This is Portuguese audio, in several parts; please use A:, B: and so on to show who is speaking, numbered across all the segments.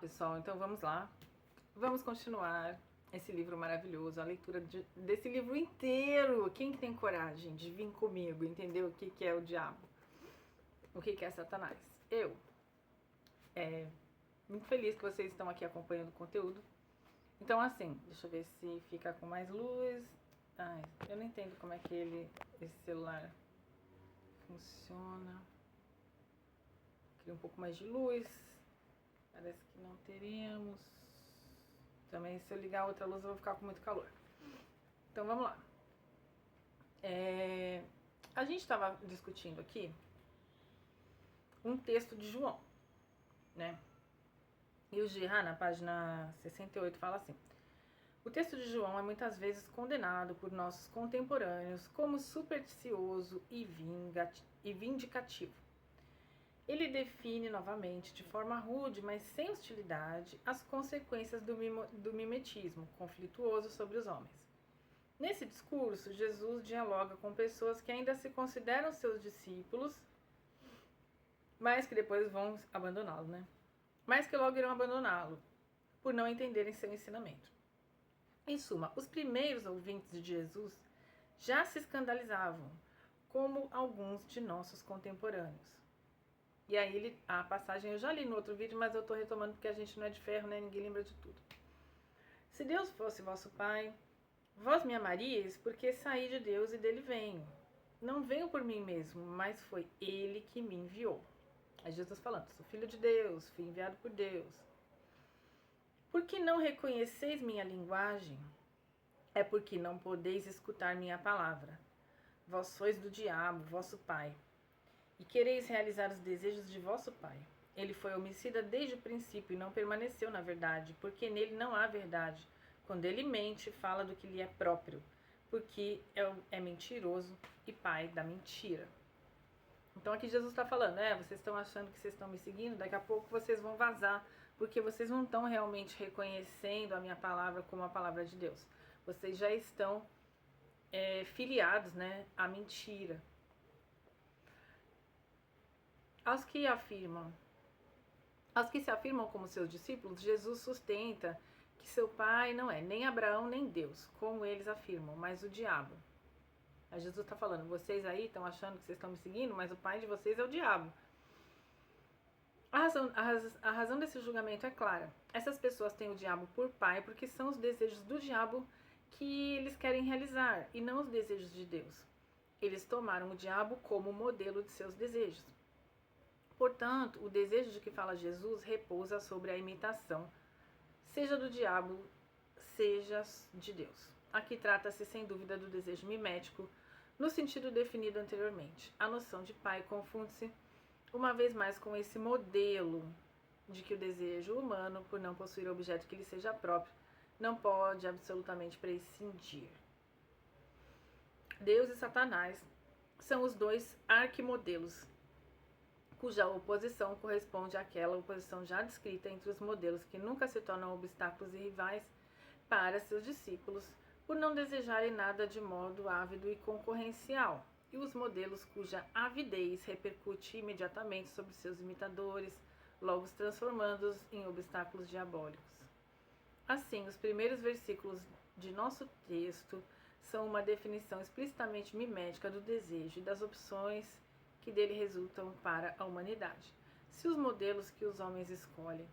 A: pessoal, então vamos lá. Vamos continuar esse livro maravilhoso, a leitura desse livro inteiro. Quem que tem coragem de vir comigo, entender o que é o diabo? O que é Satanás? Eu. Muito feliz que vocês estão aqui acompanhando o conteúdo. Então assim, deixa eu ver se fica com mais luz. Ai, eu não entendo como é que esse celular funciona. Queria um pouco mais de luz. Parece que não teremos. Também se eu ligar outra luz eu vou ficar com muito calor. Então vamos lá. A gente estava discutindo aqui um texto de João, né? E o Girra, na página 68, fala assim: o texto de João é muitas vezes condenado por nossos contemporâneos como supersticioso e vindicativo. Ele define novamente, de forma rude, mas sem hostilidade, as consequências do mimetismo conflituoso sobre os homens. Nesse discurso, Jesus dialoga com pessoas que ainda se consideram seus discípulos, mas que depois vão abandoná-lo, né? Mas que logo irão abandoná-lo, por não entenderem seu ensinamento. Em suma, os primeiros ouvintes de Jesus já se escandalizavam, como alguns de nossos contemporâneos. E aí a passagem eu já li no outro vídeo, mas eu estou retomando porque a gente não é de ferro, né? Ninguém lembra de tudo. Se Deus fosse vosso Pai, vós me amaríeis, porque saí de Deus e dele venho. Não venho por mim mesmo, mas foi ele que me enviou. Aí Jesus falando, sou filho de Deus, fui enviado por Deus. Por que não reconheceis minha linguagem? É porque não podeis escutar minha palavra. Vós sois do diabo, vosso pai, e quereis realizar os desejos de vosso pai. Ele foi homicida desde o princípio e não permaneceu na verdade, porque nele não há verdade. Quando ele mente, fala do que lhe é próprio, porque é mentiroso e pai da mentira. Então aqui Jesus está falando, vocês estão achando que vocês estão me seguindo, daqui a pouco vocês vão vazar, porque vocês não estão realmente reconhecendo a minha palavra como a palavra de Deus. Vocês já estão filiados, né, à mentira. Aos que se afirmam como seus discípulos, Jesus sustenta que seu pai não é nem Abraão nem Deus, como eles afirmam, mas o diabo. Aí Jesus está falando, vocês aí estão achando que vocês estão me seguindo, mas o pai de vocês é o diabo. A razão desse julgamento é clara. Essas pessoas têm o diabo por pai porque são os desejos do diabo que eles querem realizar e não os desejos de Deus. Eles tomaram o diabo como modelo de seus desejos. Portanto, o desejo de que fala Jesus repousa sobre a imitação, seja do diabo, seja de Deus. Aqui trata-se sem dúvida do desejo mimético, no sentido definido anteriormente. A noção de pai confunde-se uma vez mais com esse modelo de que o desejo humano, por não possuir objeto que lhe seja próprio, não pode absolutamente prescindir. Deus e Satanás são os dois arquimodelos, cuja oposição corresponde àquela oposição já descrita entre os modelos que nunca se tornam obstáculos e rivais para seus discípulos, por não desejarem nada de modo ávido e concorrencial, e os modelos cuja avidez repercute imediatamente sobre seus imitadores, logo os transformando-os em obstáculos diabólicos. Assim, os primeiros versículos de nosso texto são uma definição explicitamente mimética do desejo e das opções que dele resultam para a humanidade. Se os modelos que os homens escolhem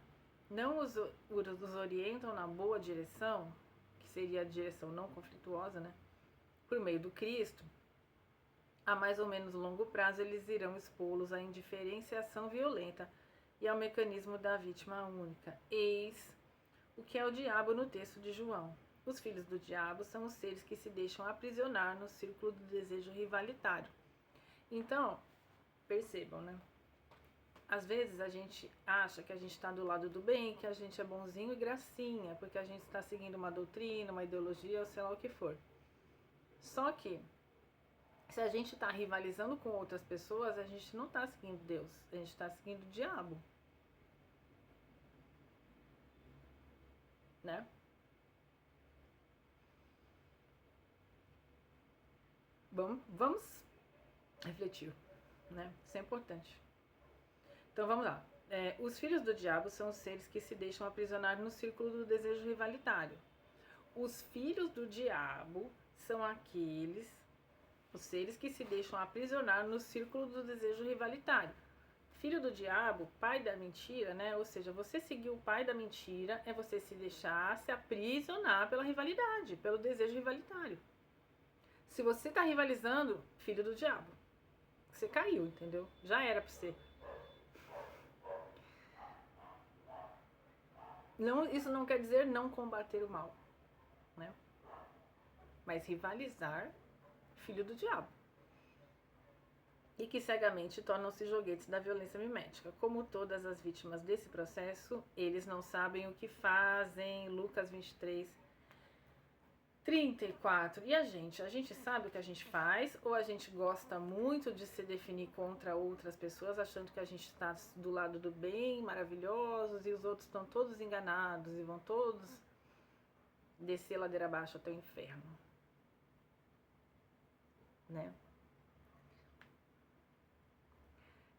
A: não os orientam na boa direção, que seria a direção não conflituosa, né, por meio do Cristo, a mais ou menos longo prazo eles irão expô-los à indiferenciação violenta e ao mecanismo da vítima única. Eis o que é o diabo no texto de João. Os filhos do diabo são os seres que se deixam aprisionar no círculo do desejo rivalitário. Então, percebam, né? Às vezes a gente acha que a gente está do lado do bem, que a gente é bonzinho e gracinha, porque a gente está seguindo uma doutrina, uma ideologia, ou sei lá o que for. Só que, se a gente está rivalizando com outras pessoas, a gente não está seguindo Deus, a gente está seguindo o diabo. Né? Vamos refletir, né? Isso é importante. Então vamos lá. Os filhos do diabo são os seres que se deixam aprisionar no círculo do desejo rivalitário. Os filhos do diabo são os seres que se deixam aprisionar no círculo do desejo rivalitário. Filho do diabo, pai da mentira, né? Ou seja, você seguir o pai da mentira é você se deixar se aprisionar pela rivalidade, pelo desejo rivalitário. Se você tá rivalizando, filho do diabo, você caiu, entendeu? Já era pra você. Não, isso não quer dizer não combater o mal, né? Mas rivalizar, filho do diabo. E que cegamente tornam-se joguetes da violência mimética. Como todas as vítimas desse processo, eles não sabem o que fazem. Lucas 23, 34. E a gente sabe o que a gente faz, ou a gente gosta muito de se definir contra outras pessoas, achando que a gente está do lado do bem, maravilhosos, e os outros estão todos enganados e vão todos descer ladeira abaixo até o inferno, né?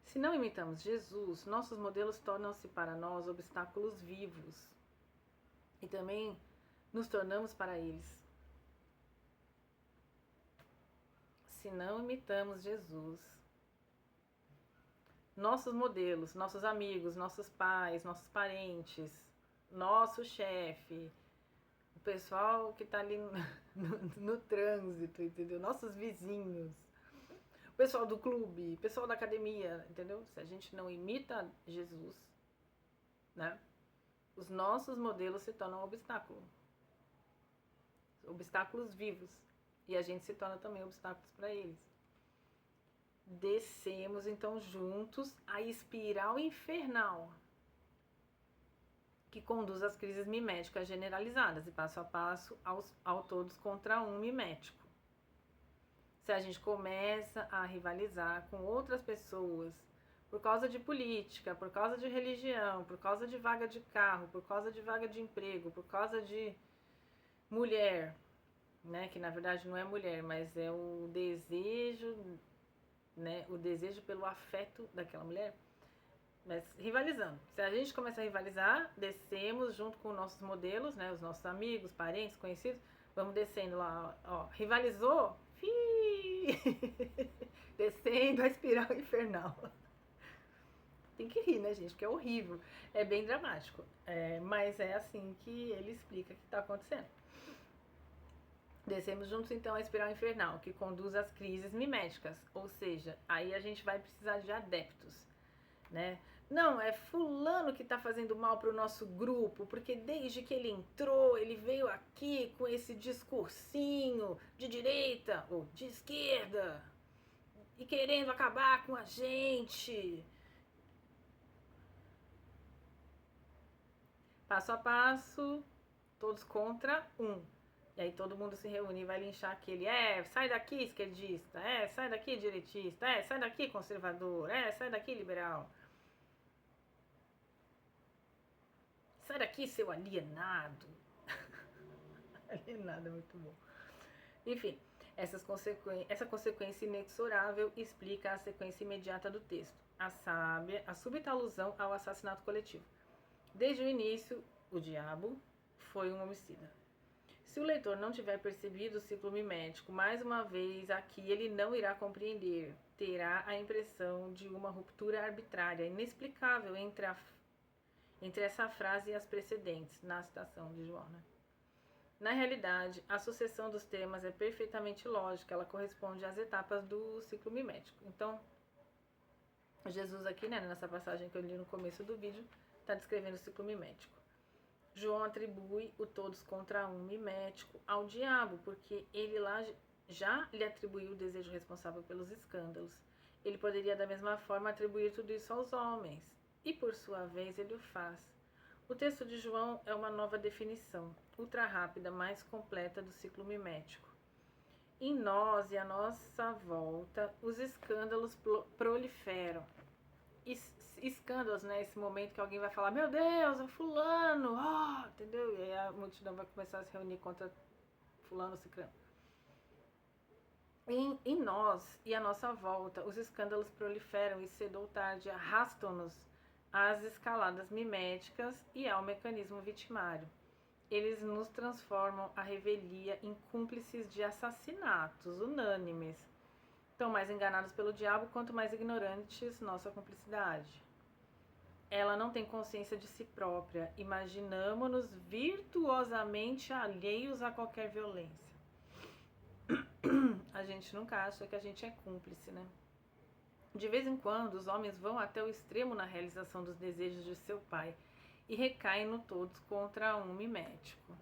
A: Se não imitamos Jesus, nossos modelos tornam-se para nós obstáculos vivos e também nos tornamos para eles. Se não imitamos Jesus, nossos modelos, nossos amigos, nossos pais, nossos parentes, nosso chefe, o pessoal que tá ali no trânsito, entendeu? Nossos vizinhos, o pessoal do clube, o pessoal da academia, entendeu? Se a gente não imita Jesus, né? Os nossos modelos se tornam obstáculos vivos. E a gente se torna também obstáculos para eles. Descemos então juntos a espiral infernal que conduz às crises miméticas generalizadas e passo a passo ao todos contra um mimético. Se a gente começa a rivalizar com outras pessoas por causa de política, por causa de religião, por causa de vaga de carro, por causa de vaga de emprego, por causa de mulher, né, que na verdade não é mulher, mas é o desejo, né, o desejo pelo afeto daquela mulher, mas rivalizando. Se a gente começa a rivalizar, descemos junto com nossos modelos, né, os nossos amigos, parentes, conhecidos, vamos descendo lá, ó, rivalizou, descendo a espiral infernal. Tem que rir, né, gente, porque é horrível, é bem dramático, mas é assim que ele explica que está acontecendo. Descemos juntos então a espiral infernal, que conduz às crises miméticas, ou seja, aí a gente vai precisar de adeptos, né? Não, é fulano que tá fazendo mal pro nosso grupo, porque desde que ele entrou, ele veio aqui com esse discursinho de direita ou de esquerda e querendo acabar com a gente. Passo a passo, todos contra um. E aí todo mundo se reúne e vai linchar aquele. Sai daqui esquerdista. Sai daqui direitista. Sai daqui conservador. Sai daqui liberal. Sai daqui, seu alienado. Alienado é muito bom. Enfim, essa consequência inexorável explica a sequência imediata do texto. A súbita alusão ao assassinato coletivo. Desde o início, o diabo foi um homicida. Se o leitor não tiver percebido o ciclo mimético, mais uma vez aqui ele não irá compreender, terá a impressão de uma ruptura arbitrária, inexplicável entre essa frase e as precedentes, na citação de João, né? Na realidade, a sucessão dos temas é perfeitamente lógica, ela corresponde às etapas do ciclo mimético. Então, Jesus aqui, né, nessa passagem que eu li no começo do vídeo, está descrevendo o ciclo mimético. João atribui o todos contra um mimético ao diabo, porque ele lá já lhe atribuiu o desejo responsável pelos escândalos. Ele poderia da mesma forma atribuir tudo isso aos homens, e por sua vez ele o faz. O texto de João é uma nova definição, ultra rápida, mais completa do ciclo mimético. Em nós e à nossa volta, os escândalos proliferam. Escândalos, né? Esse momento que alguém vai falar, meu Deus, é fulano, entendeu? E aí a multidão vai começar a se reunir contra fulano, ciclano. Em nós e à nossa volta, os escândalos proliferam e cedo ou tarde arrastam-nos às escaladas miméticas e ao mecanismo vitimário. Eles nos transformam a revelia em cúmplices de assassinatos unânimes. Tão mais enganados pelo diabo, quanto mais ignorantes nossa cumplicidade. Ela não tem consciência de si própria. Imaginamo-nos virtuosamente alheios a qualquer violência. A gente nunca acha que a gente é cúmplice, né? De vez em quando, os homens vão até o extremo na realização dos desejos de seu pai e recaem no todos contra um mimético.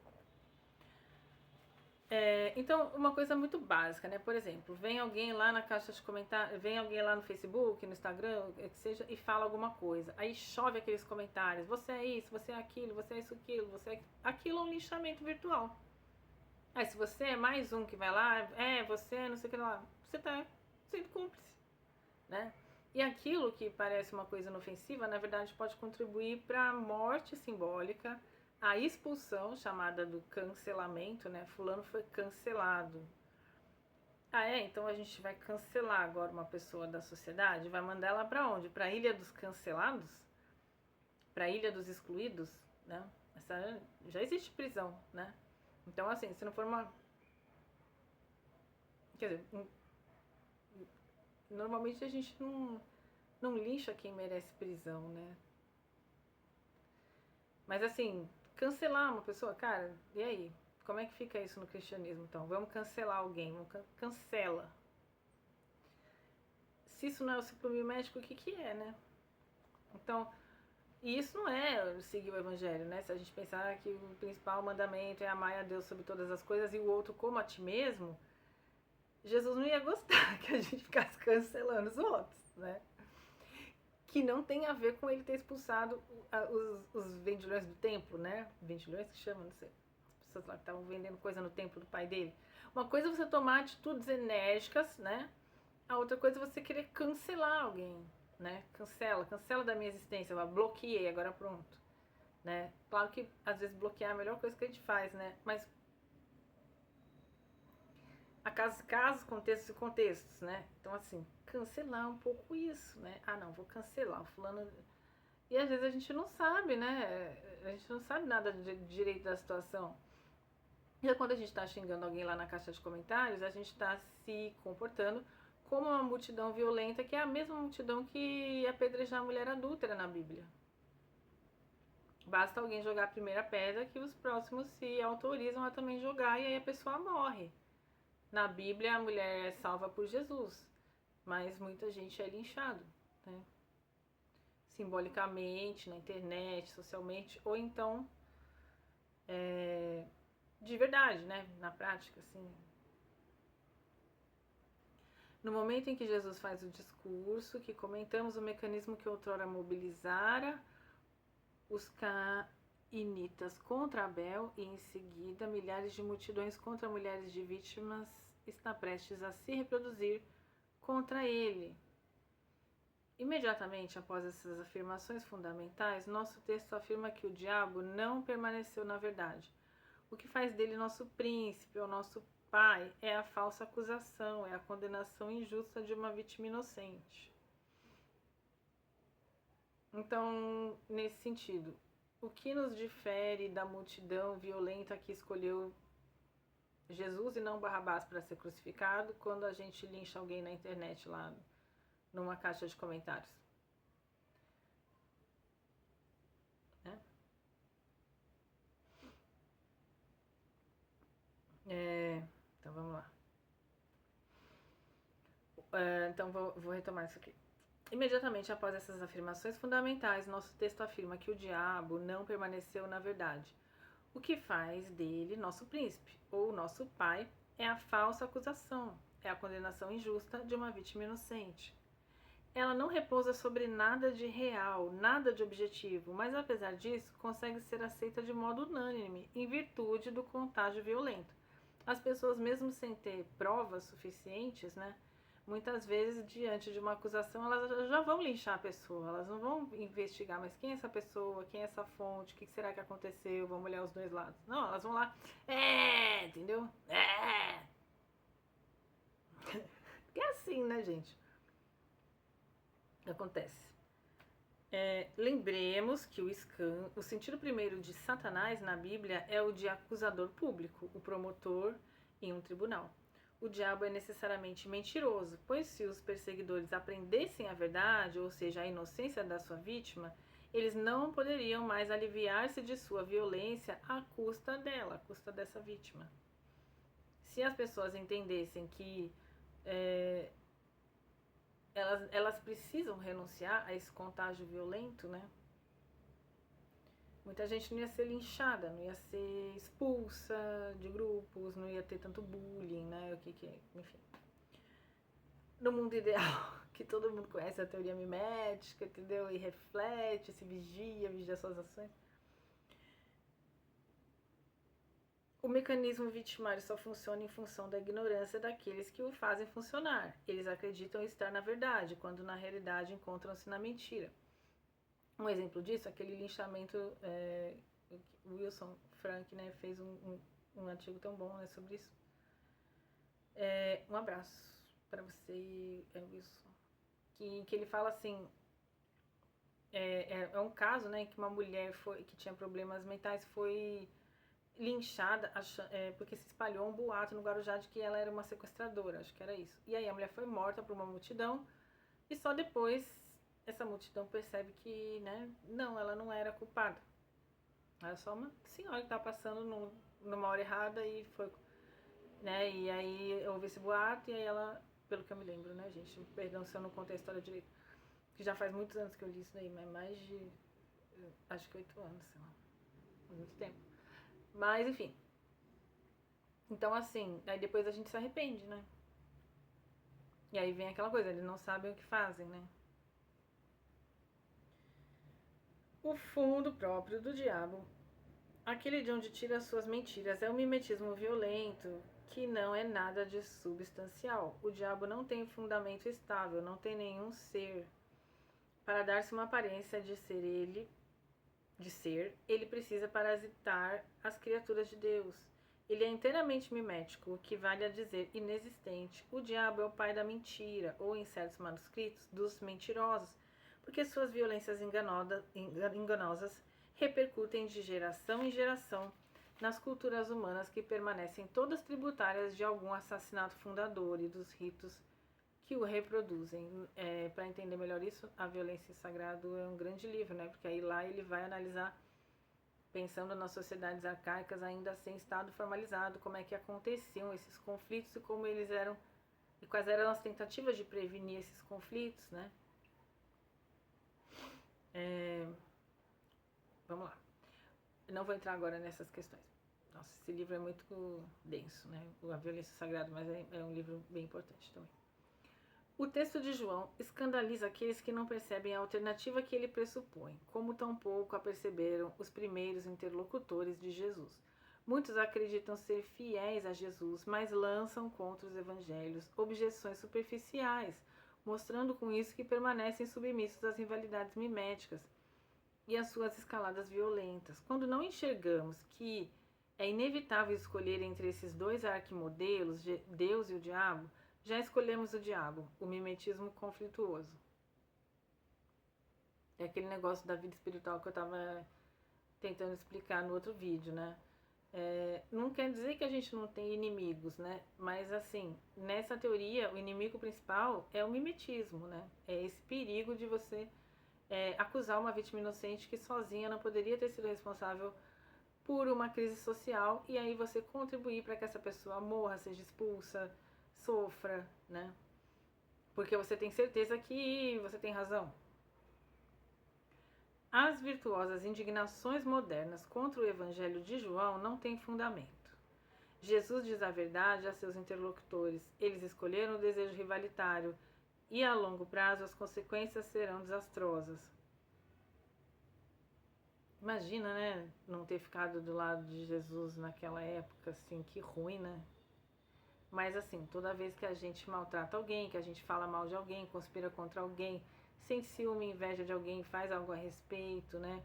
A: Então, uma coisa muito básica, né? Por exemplo, vem alguém lá na caixa de comentários, vem alguém lá no Facebook, no Instagram, que seja, e fala alguma coisa. Aí chove aqueles comentários. Você é isso, você é aquilo, você é isso, aquilo, você é... Aquilo é um lixamento virtual. Aí se você é mais um que vai lá, você é não sei o que lá, você tá sendo cúmplice, né? E aquilo que parece uma coisa inofensiva, na verdade pode contribuir para a morte simbólica, a expulsão, chamada do cancelamento, né? Fulano foi cancelado. Então a gente vai cancelar agora uma pessoa da sociedade? Vai mandar ela para onde? Para a ilha dos cancelados? Para a ilha dos excluídos, né? Já existe prisão, né? Então, assim, se não for uma... Quer dizer, normalmente a gente não lincha quem merece prisão, né? Mas, assim, cancelar uma pessoa, cara, e aí? Como é que fica isso no cristianismo, então? Vamos cancelar alguém, cancela. Se isso não é o ciclo mimético, o que é, né? Então, e isso não é seguir o evangelho, né? Se a gente pensar que o principal mandamento é amar a Deus sobre todas as coisas e o outro como a ti mesmo, Jesus não ia gostar que a gente ficasse cancelando os outros, né? Que não tem a ver com ele ter expulsado os vendilhões do templo, né? Vendilhões que chamam, não sei. As pessoas lá que estavam vendendo coisa no templo do pai dele. Uma coisa é você tomar atitudes enérgicas, né? A outra coisa é você querer cancelar alguém, né? Cancela da minha existência. Eu bloqueei, agora pronto, né? Claro que às vezes bloquear é a melhor coisa que a gente faz, né? Mas a casos, contextos e contextos, né? Então, assim, cancelar um pouco isso, né? Não, vou cancelar o fulano. E às vezes a gente não sabe, né? A gente não sabe nada de direito da situação. E quando a gente tá xingando alguém lá na caixa de comentários, a gente tá se comportando como uma multidão violenta, que é a mesma multidão que apedrejar a mulher adúltera na Bíblia. Basta alguém jogar a primeira pedra que os próximos se autorizam a também jogar e aí a pessoa morre. Na Bíblia, a mulher é salva por Jesus, mas muita gente é linchado, né? Simbolicamente, na internet, socialmente, ou então de verdade, né? Na prática, assim. No momento em que Jesus faz o discurso, que comentamos o mecanismo que outrora mobilizara os cainitas contra Abel e em seguida milhares de multidões contra mulheres de vítimas está prestes a se reproduzir contra ele. Imediatamente após essas afirmações fundamentais, nosso texto afirma que o diabo não permaneceu na verdade. O que faz dele nosso príncipe ou nosso pai é a falsa acusação, é a condenação injusta de uma vítima inocente. Então, nesse sentido, o que nos difere da multidão violenta que escolheu Jesus e não Barrabás para ser crucificado quando a gente lincha alguém na internet lá numa caixa de comentários? Então vamos lá. Então vou retomar isso aqui. Imediatamente após essas afirmações fundamentais, nosso texto afirma que o diabo não permaneceu na verdade. O que faz dele nosso príncipe, ou nosso pai, é a falsa acusação, é a condenação injusta de uma vítima inocente. Ela não repousa sobre nada de real, nada de objetivo, mas apesar disso, consegue ser aceita de modo unânime, em virtude do contágio violento. As pessoas, mesmo sem ter provas suficientes, né? Muitas vezes, diante de uma acusação, elas já vão linchar a pessoa, elas não vão investigar, mas quem é essa pessoa, quem é essa fonte, o que será que aconteceu, vamos olhar os dois lados. Não, elas vão lá, entendeu? Porque é assim, né, gente? Acontece. Lembremos que o sentido primeiro de Satanás na Bíblia é o de acusador público, o promotor em um tribunal. O diabo é necessariamente mentiroso, pois se os perseguidores aprendessem a verdade, ou seja, a inocência da sua vítima, eles não poderiam mais aliviar-se de sua violência à custa dela, à custa dessa vítima. Se as pessoas entendessem que elas precisam renunciar a esse contágio violento, né? Muita gente não ia ser linchada, não ia ser expulsa de grupos, não ia ter tanto bullying, né? Enfim. No mundo ideal, que todo mundo conhece a teoria mimética, entendeu? E reflete, se vigia suas ações. O mecanismo vitimário só funciona em função da ignorância daqueles que o fazem funcionar. Eles acreditam estar na verdade, quando na realidade encontram-se na mentira. Um exemplo disso é aquele linchamento, Wilson Frank, né, fez um artigo tão bom, né, sobre isso. Um abraço para você, Wilson. Que ele fala assim, é um caso, né, que uma mulher que tinha problemas mentais foi linchada porque se espalhou um boato no Guarujá de que ela era uma sequestradora, acho que era isso. E aí a mulher foi morta por uma multidão e só depois essa multidão percebe que, né, não, ela não era culpada. Era só uma senhora que estava passando numa hora errada e foi, né, e aí houve esse boato e aí ela, pelo que eu me lembro, né, gente, perdão se eu não contei a história direito, que já faz muitos anos que eu li isso daí, mas mais de, acho que 8 anos, sei lá, muito tempo. Mas, enfim. Então, assim, aí depois a gente se arrepende, né? E aí vem aquela coisa, eles não sabem o que fazem, né? O fundo próprio do diabo, aquele de onde tira suas mentiras, é um mimetismo violento que não é nada de substancial. O diabo não tem fundamento estável, não tem nenhum ser. Para dar-se uma aparência de ser ele precisa parasitar as criaturas de Deus. Ele é inteiramente mimético, o que vale a dizer inexistente. O diabo é o pai da mentira, ou em certos manuscritos, dos mentirosos, porque suas violências enganosas repercutem de geração em geração nas culturas humanas que permanecem todas tributárias de algum assassinato fundador e dos ritos que o reproduzem. Para entender melhor isso, A Violência Sagrado é um grande livro, né? Porque aí lá ele vai analisar, pensando nas sociedades arcaicas ainda sem estado formalizado, como é que aconteciam esses conflitos e como eles eram, e quais eram as tentativas de prevenir esses conflitos, né? Vamos lá. Eu não vou entrar agora nessas questões. Nossa, esse livro é muito denso, né? A Violência Sagrada, mas é um livro bem importante também. O texto de João escandaliza aqueles que não percebem a alternativa que ele pressupõe, como tampouco a perceberam os primeiros interlocutores de Jesus. Muitos acreditam ser fiéis a Jesus, mas lançam contra os evangelhos objeções superficiais, mostrando com isso que permanecem submissos às rivalidades miméticas e às suas escaladas violentas. Quando não enxergamos que é inevitável escolher entre esses dois arquimodelos, Deus e o diabo, já escolhemos o diabo, o mimetismo conflituoso. É aquele negócio da vida espiritual que eu estava tentando explicar no outro vídeo, né? Não quer dizer que a gente não tem inimigos, né? Mas assim, nessa teoria, o inimigo principal é o mimetismo, né? É esse perigo de você acusar uma vítima inocente que sozinha não poderia ter sido responsável por uma crise social e aí você contribuir para que essa pessoa morra, seja expulsa, sofra, né? Porque você tem certeza que você tem razão. As virtuosas indignações modernas contra o Evangelho de João não têm fundamento. Jesus diz a verdade a seus interlocutores. Eles escolheram o desejo rivalitário e a longo prazo as consequências serão desastrosas. Imagina, né? Não ter ficado do lado de Jesus naquela época, assim, que ruim, né? Mas assim, toda vez que a gente maltrata alguém, que a gente fala mal de alguém, conspira contra alguém, sente ciúme, inveja de alguém, faz algo a respeito, né?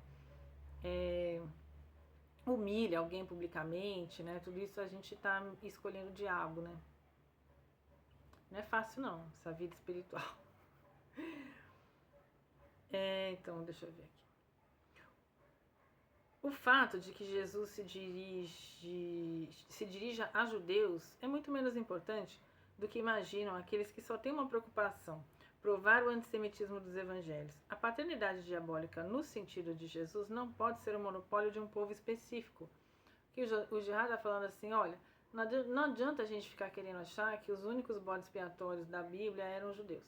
A: Humilha alguém publicamente, né? Tudo isso a gente tá escolhendo o diabo, né? Não é fácil não, essa vida espiritual. Então, deixa eu ver aqui. O fato de que Jesus se dirija a judeus é muito menos importante do que imaginam aqueles que só têm uma preocupação: provar o antissemitismo dos evangelhos. A paternidade diabólica, no sentido de Jesus, não pode ser o monopólio de um povo específico. Que o Gerard está falando assim, olha, não adianta a gente ficar querendo achar que os únicos bodes expiatórios da Bíblia eram os judeus.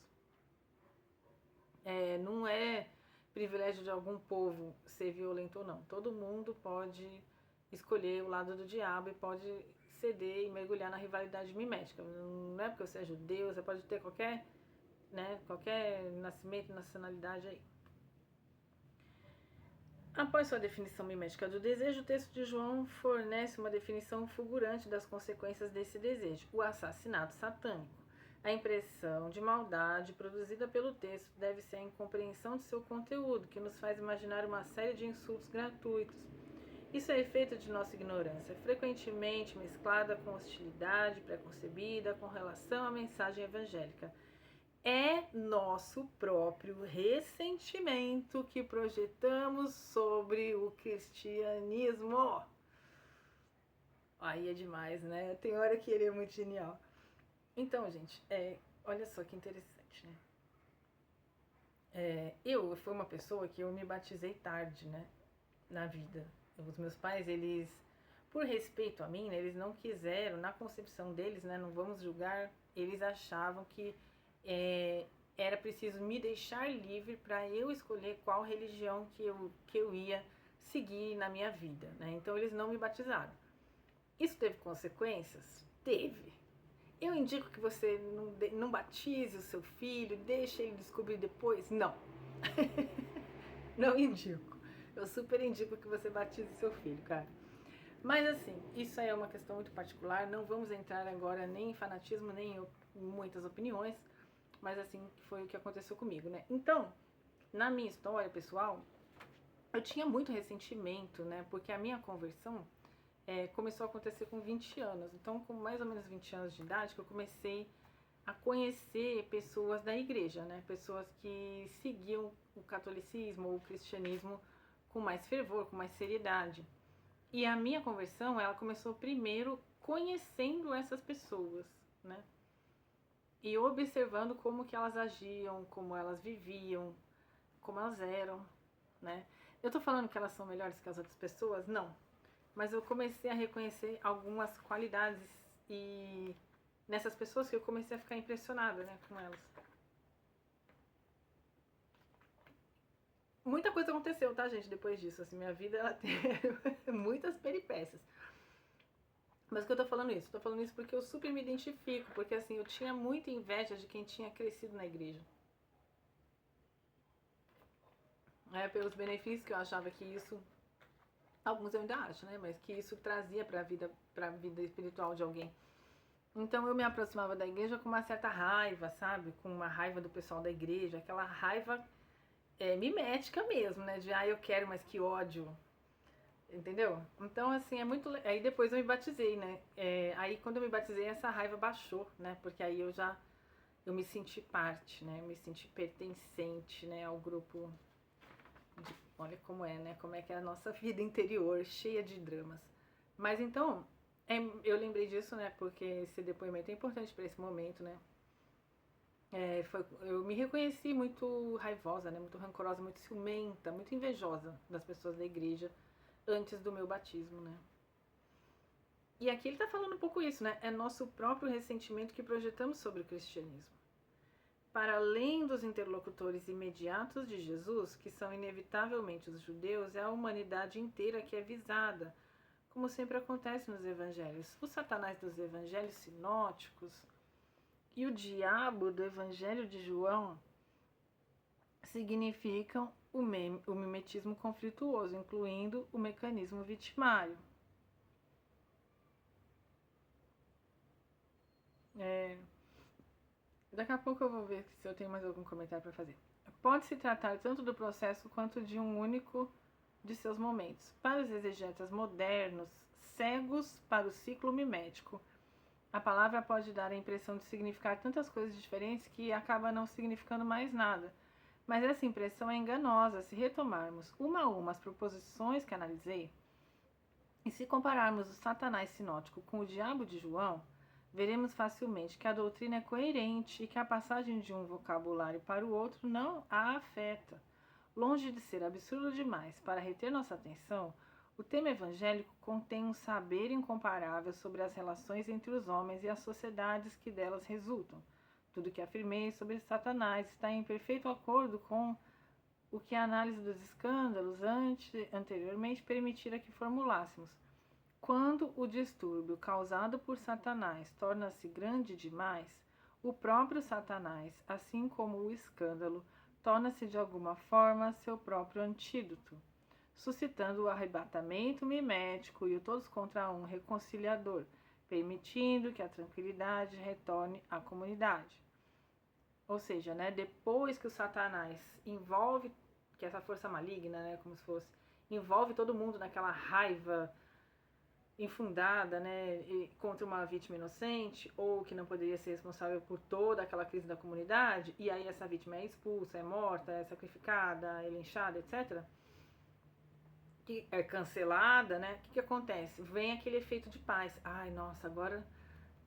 A: Não é privilégio de algum povo ser violento ou não. Todo mundo pode escolher o lado do diabo e pode ceder e mergulhar na rivalidade mimética. Não é porque você é judeu, você pode ter qualquer nascimento, nacionalidade aí. Após sua definição mimética do desejo, o texto de João fornece uma definição fulgurante das consequências desse desejo: o assassinato satânico. A impressão de maldade produzida pelo texto deve ser a incompreensão de seu conteúdo, que nos faz imaginar uma série de insultos gratuitos. Isso é efeito de nossa ignorância, frequentemente mesclada com hostilidade preconcebida com relação à mensagem evangélica. É nosso próprio ressentimento que projetamos sobre o cristianismo. Aí é demais, né? Tem hora que ele é muito genial. Então, gente, olha só que interessante, né? Eu fui uma pessoa que eu me batizei tarde, né? Na vida. Os meus pais, eles, por respeito a mim, né, eles não quiseram, na concepção deles, né? Não vamos julgar, eles achavam que era preciso me deixar livre para eu escolher qual religião que eu ia seguir na minha vida, né? Então eles não me batizaram. Isso teve consequências? Teve. Eu indico que você não batize o seu filho, deixe ele descobrir depois? Não. Não indico. Eu super indico que você batize seu filho, cara. Mas assim, isso aí é uma questão muito particular, não vamos entrar agora nem em fanatismo, nem em muitas opiniões, mas assim, foi o que aconteceu comigo, né? Então, na minha história pessoal, eu tinha muito ressentimento, né? Porque a minha conversão começou a acontecer com 20 anos. Então, com mais ou menos 20 anos de idade, que eu comecei a conhecer pessoas da igreja, né? Pessoas que seguiam o catolicismo ou o cristianismo com mais fervor, com mais seriedade. E a minha conversão, ela começou primeiro conhecendo essas pessoas, né? E observando como que elas agiam, como elas viviam, como elas eram, né? Eu tô falando que elas são melhores que as outras pessoas? Não. Mas eu comecei a reconhecer algumas qualidades e nessas pessoas que eu comecei a ficar impressionada, né, com elas. Muita coisa aconteceu, tá, gente, depois disso. Assim, minha vida, ela teve muitas peripécias. Mas por que eu tô falando isso? Tô falando isso porque eu super me identifico, porque assim, eu tinha muita inveja de quem tinha crescido na igreja. Pelos benefícios que eu achava que isso, alguns eu ainda acho, né, mas que isso trazia pra vida espiritual de alguém. Então eu me aproximava da igreja com uma certa raiva, sabe? Com uma raiva do pessoal da igreja, aquela raiva mimética mesmo, né? De eu quero, mas que ódio. Entendeu? Então, assim, é muito. Aí depois eu me batizei, né? Aí quando eu me batizei, essa raiva baixou, né? Porque aí eu me senti parte, né? Eu me senti pertencente, né? Ao grupo. Olha como é, né? Como é que é a nossa vida interior, cheia de dramas. Mas então, eu lembrei disso, né? Porque esse depoimento é importante para esse momento, né? Eu me reconheci muito raivosa, né? Muito rancorosa, muito ciumenta, muito invejosa das pessoas da igreja antes do meu batismo, né? E aqui ele está falando um pouco isso, né? É nosso próprio ressentimento que projetamos sobre o cristianismo. Para além dos interlocutores imediatos de Jesus, que são inevitavelmente os judeus, é a humanidade inteira que é visada, como sempre acontece nos evangelhos. O Satanás dos evangelhos sinóticos e o diabo do evangelho de João significam o mimetismo conflituoso, incluindo o mecanismo vitimário. Daqui a pouco eu vou ver se eu tenho mais algum comentário para fazer. Pode-se tratar tanto do processo quanto de um único de seus momentos. Para os exegetas modernos, cegos para o ciclo mimético, a palavra pode dar a impressão de significar tantas coisas diferentes que acaba não significando mais nada. Mas essa impressão é enganosa se retomarmos uma a uma as proposições que analisei, e se compararmos o Satanás sinótico com o diabo de João, veremos facilmente que a doutrina é coerente e que a passagem de um vocabulário para o outro não a afeta. Longe de ser absurdo demais para reter nossa atenção, o tema evangélico contém um saber incomparável sobre as relações entre os homens e as sociedades que delas resultam. Tudo que afirmei sobre Satanás está em perfeito acordo com o que a análise dos escândalos anteriormente permitira que formulássemos. Quando o distúrbio causado por Satanás torna-se grande demais, o próprio Satanás, assim como o escândalo, torna-se de alguma forma seu próprio antídoto, suscitando o arrebatamento mimético e o todos contra um reconciliador, permitindo que a tranquilidade retorne à comunidade. Ou seja, né, depois que o Satanás envolve, que essa força maligna, né, como se fosse, envolve todo mundo naquela raiva infundada, né, contra uma vítima inocente, ou que não poderia ser responsável por toda aquela crise da comunidade, e aí essa vítima é expulsa, é morta, é sacrificada, é linchada, etc., que é cancelada, né, o que acontece? Vem aquele efeito de paz. Ai, nossa, agora...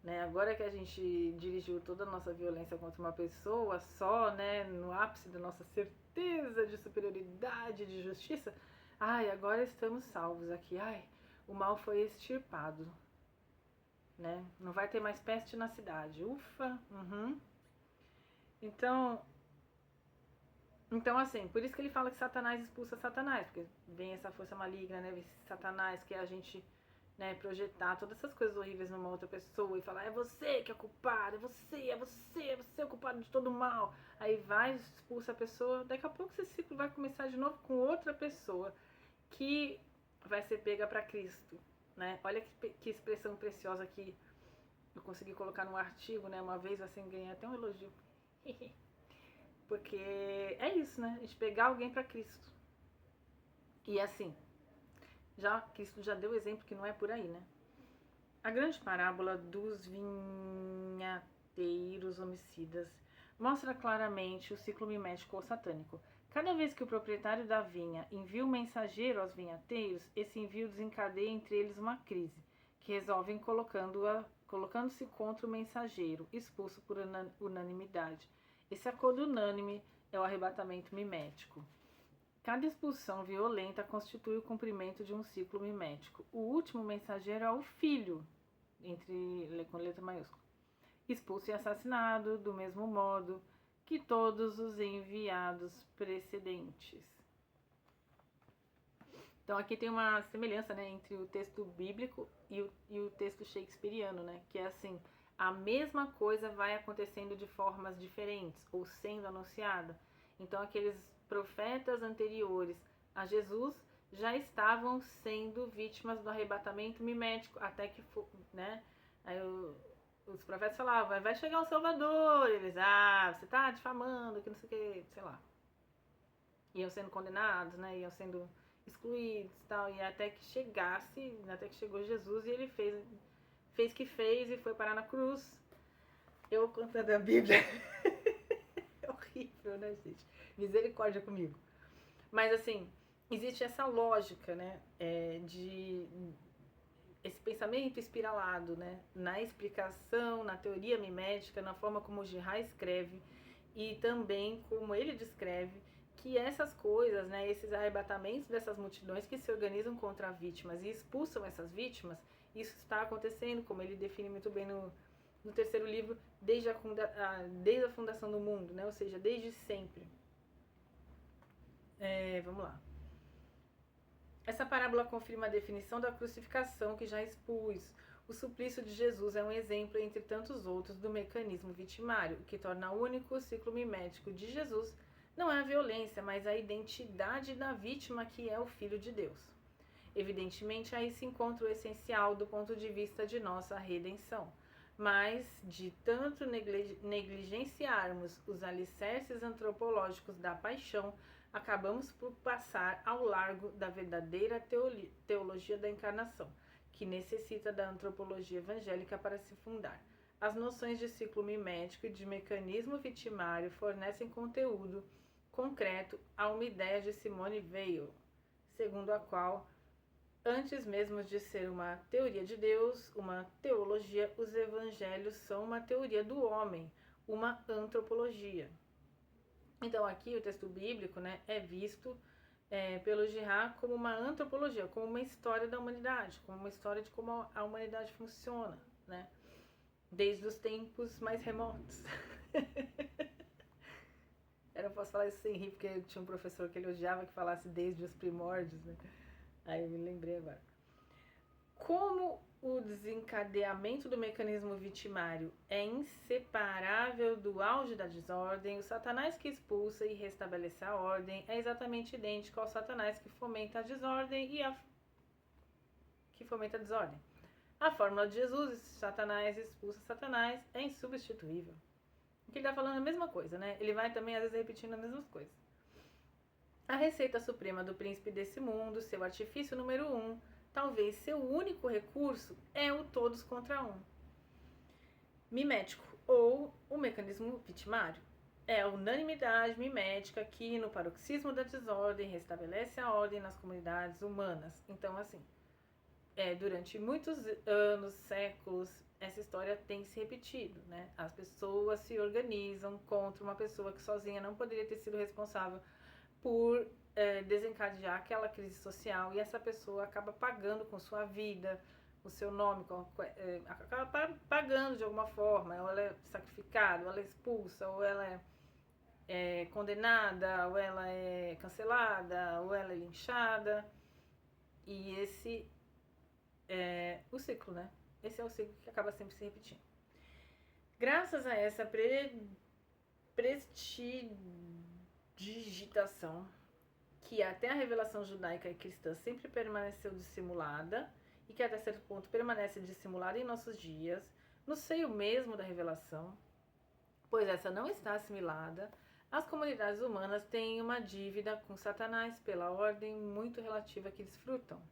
A: Né, agora que a gente dirigiu toda a nossa violência contra uma pessoa só, né, no ápice da nossa certeza de superioridade, de justiça, ai, agora estamos salvos aqui, ai, o mal foi extirpado, né, não vai ter mais peste na cidade, ufa, Então, assim, por isso que ele fala que Satanás expulsa Satanás, porque vem essa força maligna, né, vem esse Satanás que a gente... Né, projetar todas essas coisas horríveis numa outra pessoa e falar, é você que é culpado, é você é o culpado de todo o mal. Aí vai, expulsa a pessoa, daqui a pouco esse ciclo vai começar de novo com outra pessoa que vai ser pega para Cristo, né? Olha que expressão preciosa que eu consegui colocar num artigo, né, uma vez, assim, ganhei até um elogio. Porque é isso, né? A gente pegar alguém para Cristo. E assim, Cristo já deu exemplo que não é por aí, né? A grande parábola dos vinhateiros homicidas mostra claramente o ciclo mimético ou satânico. Cada vez que o proprietário da vinha envia um mensageiro aos vinhateiros, esse envio desencadeia entre eles uma crise, que resolvem colocando-se contra o mensageiro, expulso por unanimidade. Esse acordo unânime é o arrebatamento mimético. Cada expulsão violenta constitui o cumprimento de um ciclo mimético. O último mensageiro é o filho, com letra maiúscula, expulso e assassinado do mesmo modo que todos os enviados precedentes. Então aqui tem uma semelhança, né, entre o texto bíblico e o texto shakespeariano, né, que é assim, a mesma coisa vai acontecendo de formas diferentes, ou sendo anunciada. Então aqueles profetas anteriores a Jesus já estavam sendo vítimas do arrebatamento mimético, até que, né, aí os profetas falavam, vai chegar um Salvador, eles, você tá difamando, que não sei o que, sei lá. Iam sendo condenados, né, iam sendo excluídos e tal, e até que chegou Jesus e ele fez que fez e foi parar na cruz. Eu contando a Bíblia. É horrível, né, gente? Misericórdia comigo. Mas assim, existe essa lógica, né, de esse pensamento espiralado, né, na explicação, na teoria mimética, na forma como o Girard escreve e também como ele descreve que essas coisas, né, esses arrebatamentos dessas multidões que se organizam contra vítimas e expulsam essas vítimas, isso está acontecendo, como ele define muito bem no terceiro livro, desde a fundação do mundo, né, ou seja, desde sempre. Vamos lá. Essa parábola confirma a definição da crucificação que já expus. O suplício de Jesus é um exemplo, entre tantos outros, do mecanismo vitimário. O que torna único o ciclo mimético de Jesus não é a violência, mas a identidade da vítima, que é o Filho de Deus. Evidentemente, aí se encontra o essencial do ponto de vista de nossa redenção. Mas, de tanto negligenciarmos os alicerces antropológicos da paixão, acabamos por passar ao largo da verdadeira teologia da encarnação, que necessita da antropologia evangélica para se fundar. As noções de ciclo mimético e de mecanismo vitimário fornecem conteúdo concreto a uma ideia de Simone Weil, segundo a qual, antes mesmo de ser uma teoria de Deus, uma teologia, os evangelhos são uma teoria do homem, uma antropologia. Então aqui o texto bíblico, né, é visto pelo Girard como uma antropologia, como uma história da humanidade, como uma história de como a humanidade funciona, né, desde os tempos mais remotos. Eu não posso falar isso sem rir, porque eu tinha um professor que ele odiava que falasse desde os primórdios, né? Aí eu me lembrei agora. Como o desencadeamento do mecanismo vitimário é inseparável do auge da desordem, o Satanás que expulsa e restabelece a ordem é exatamente idêntico ao Satanás que fomenta a desordem A fórmula de Jesus, Satanás expulsa Satanás, é insubstituível. Porque ele está falando a mesma coisa, né? Ele vai também, às vezes, repetindo as mesmas coisas. A receita suprema do príncipe desse mundo, seu artifício número 1, talvez seu único recurso, é o todos contra um. Mimético, ou o mecanismo vitimário. É a unanimidade mimética que, no paroxismo da desordem, restabelece a ordem nas comunidades humanas. Então, assim, durante muitos anos, séculos, essa história tem se repetido, né? As pessoas se organizam contra uma pessoa que sozinha não poderia ter sido responsável por desencadear aquela crise social, e essa pessoa acaba pagando com sua vida, o seu nome, acaba pagando de alguma forma, ou ela é sacrificada, ou ela é expulsa, ou ela é condenada, ou ela é cancelada, ou ela é linchada, e esse é o ciclo, né? Esse é o ciclo que acaba sempre se repetindo. Graças a essa prestidigitação, que até a revelação judaica e cristã sempre permaneceu dissimulada, e que até certo ponto permanece dissimulada em nossos dias, no seio mesmo da revelação, pois essa não está assimilada, as comunidades humanas têm uma dívida com Satanás pela ordem muito relativa que desfrutam.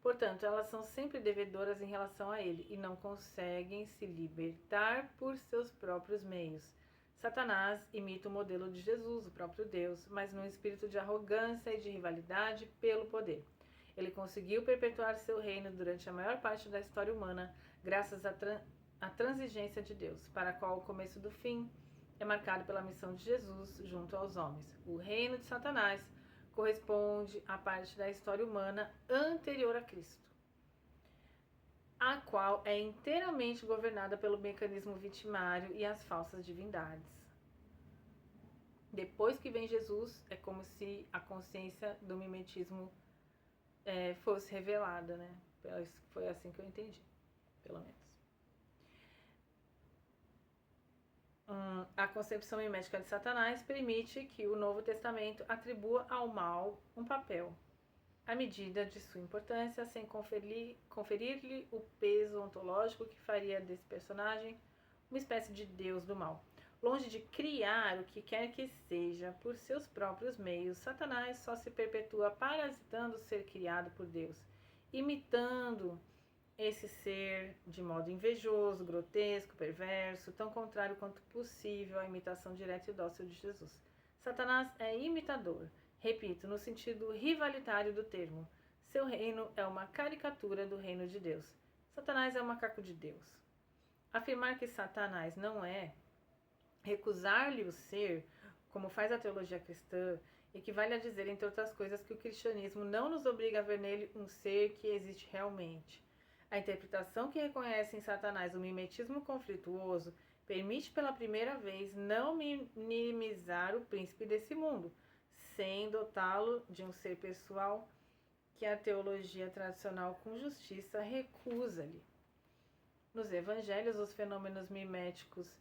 A: Portanto, elas são sempre devedoras em relação a ele e não conseguem se libertar por seus próprios meios. Satanás imita o modelo de Jesus, o próprio Deus, mas num espírito de arrogância e de rivalidade pelo poder. Ele conseguiu perpetuar seu reino durante a maior parte da história humana, graças à transigência de Deus, para a qual o começo do fim é marcado pela missão de Jesus junto aos homens. O reino de Satanás corresponde à parte da história humana anterior a Cristo, a qual é inteiramente governada pelo mecanismo vitimário e as falsas divindades. Depois que vem Jesus, é como se a consciência do mimetismo fosse revelada, né? Foi assim que eu entendi, pelo menos. A concepção mimética de Satanás permite que o Novo Testamento atribua ao mal um papel, à medida de sua importância, sem conferir-lhe o peso ontológico que faria desse personagem uma espécie de deus do mal. Longe de criar o que quer que seja por seus próprios meios, Satanás só se perpetua parasitando o ser criado por Deus, imitando esse ser de modo invejoso, grotesco, perverso, tão contrário quanto possível à imitação direta e dócil de Jesus. Satanás é imitador, repito, no sentido rivalitário do termo. Seu reino é uma caricatura do reino de Deus. Satanás é o macaco de Deus. Afirmar que Satanás não é, recusar-lhe o ser, como faz a teologia cristã, equivale a dizer, entre outras coisas, que o cristianismo não nos obriga a ver nele um ser que existe realmente. A interpretação que reconhece em Satanás o mimetismo conflituoso permite pela primeira vez não minimizar o príncipe desse mundo, sem dotá-lo de um ser pessoal que a teologia tradicional com justiça recusa-lhe. Nos evangelhos, os fenômenos miméticos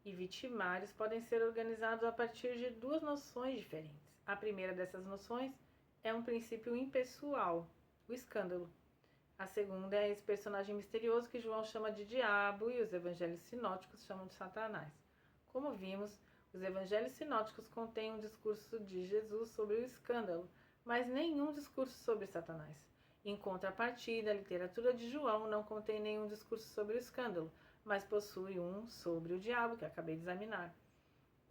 A: e vitimários podem ser organizados a partir de duas noções diferentes. A primeira dessas noções é um princípio impessoal, o escândalo. A segunda é esse personagem misterioso que João chama de diabo e os evangelhos sinóticos chamam de Satanás. Como vimos, os evangelhos sinóticos contêm um discurso de Jesus sobre o escândalo, mas nenhum discurso sobre Satanás. Em contrapartida, a literatura de João não contém nenhum discurso sobre o escândalo, mas possui um sobre o diabo, que acabei de examinar.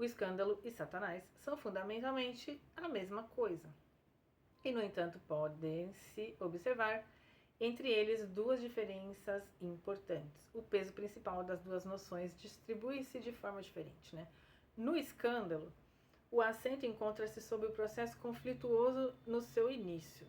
A: O escândalo e Satanás são fundamentalmente a mesma coisa. E, no entanto, podem-se observar entre eles duas diferenças importantes. O peso principal das duas noções distribui-se de forma diferente, né? No escândalo, o acento encontra-se sob o processo conflituoso no seu início.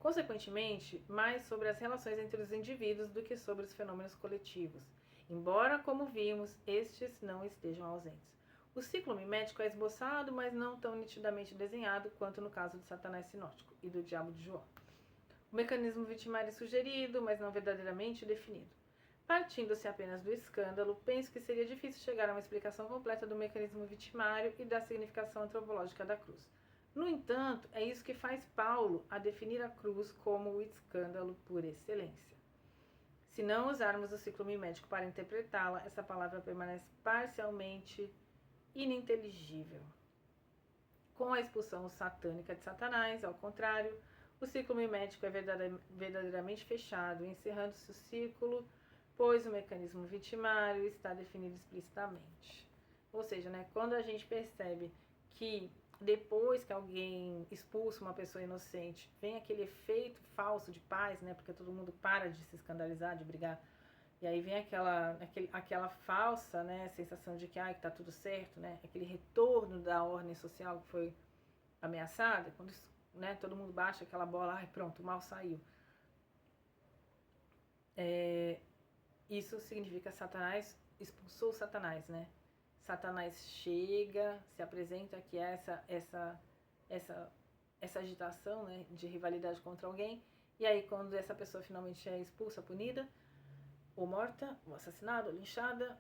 A: Consequentemente, mais sobre as relações entre os indivíduos do que sobre os fenômenos coletivos, embora, como vimos, estes não estejam ausentes. O ciclo mimético é esboçado, mas não tão nitidamente desenhado quanto no caso de Satanás sinótico e do diabo de João. O mecanismo vitimário é sugerido, mas não verdadeiramente definido. Partindo-se apenas do escândalo, penso que seria difícil chegar a uma explicação completa do mecanismo vitimário e da significação antropológica da cruz. No entanto, é isso que faz Paulo a definir a cruz como o escândalo por excelência. Se não usarmos o ciclo mimético para interpretá-la, essa palavra permanece parcialmente ininteligível. Com a expulsão satânica de Satanás, ao contrário, o ciclo mimético é verdadeiramente fechado, encerrando-se o círculo, pois o mecanismo vitimário está definido explicitamente. Ou seja, né, quando a gente percebe que depois que alguém expulsa uma pessoa inocente, vem aquele efeito falso de paz, né, porque todo mundo para de se escandalizar, de brigar, e aí vem aquela falsa, né, sensação de que tá tudo certo, né, aquele retorno da ordem social que foi ameaçada, quando né, todo mundo baixa aquela bola, pronto, o mal saiu. Isso significa Satanás expulsou Satanás, né? Satanás chega, se apresenta aqui essa agitação, né, de rivalidade contra alguém, e aí quando essa pessoa finalmente é expulsa, punida, ou morta, ou assassinada, ou linchada,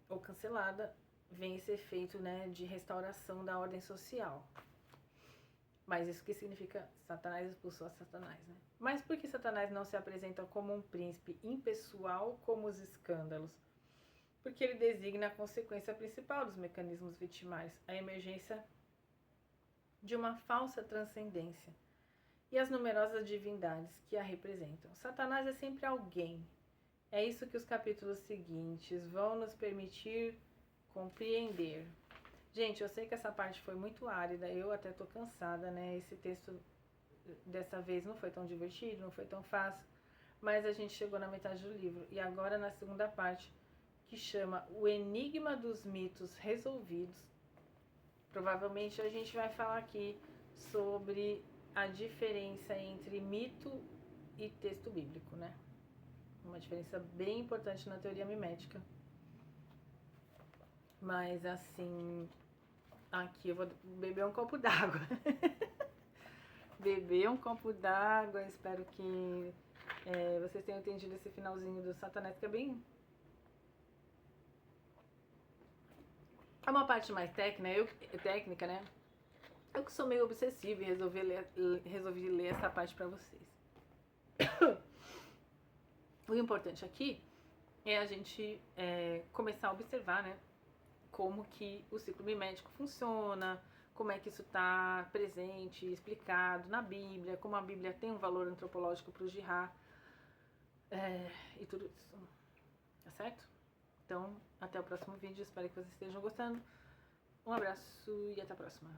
A: ou cancelada, vem esse efeito, né, de restauração da ordem social. Mas isso que significa Satanás expulsou a Satanás, né? Mas por que Satanás não se apresenta como um príncipe impessoal como os escândalos? Porque ele designa a consequência principal dos mecanismos vitimários, a emergência de uma falsa transcendência e as numerosas divindades que a representam. Satanás é sempre alguém. É isso que os capítulos seguintes vão nos permitir compreender. Gente, eu sei que essa parte foi muito árida, eu até tô cansada, né? Esse texto dessa vez não foi tão divertido, não foi tão fácil, mas a gente chegou na metade do livro. E agora na segunda parte, que chama O Enigma dos Mitos Resolvidos, provavelmente a gente vai falar aqui sobre a diferença entre mito e texto bíblico, né? Uma diferença bem importante na teoria mimética. Mas assim, aqui eu vou beber um copo d'água. Beber um copo d'água. Espero que vocês tenham entendido esse finalzinho do Satanás, que é bem... É uma parte mais técnica, né? Eu que sou meio obsessiva e resolvi ler essa parte pra vocês. O importante aqui é a gente começar a observar, né? Como que o ciclo mimético funciona, como é que isso está presente, explicado na Bíblia, como a Bíblia tem um valor antropológico para o jihad, e tudo isso, tá certo? Então, até o próximo vídeo, espero que vocês estejam gostando. Um abraço e até a próxima.